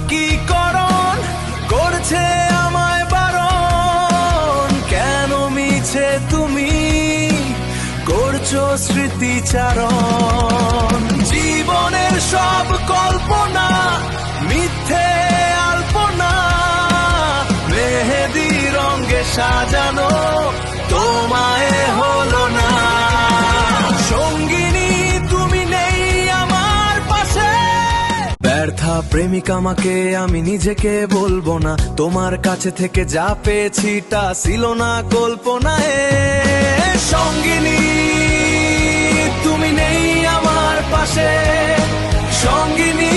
বাকিকরণ করছে আমায় বারণ। কেন মিছে তুমি করছো স্মৃতিচারণ? জীবনের সব কল্পনা মিথ্যে আলপনা, মেহেদি রঙে সাজানো তোমায় হলো না। সঙ্গিনী তুমি নেই আমার পাশে। ব্যর্থা প্রেমিক আমাকে আমি নিজেকে বলবো না, তোমার কাছে থেকে যা পেয়েছি তা ছিল না কল্পনায়। সঙ্গিনী তুমি নেই আমার পাশে, সঙ্গিনী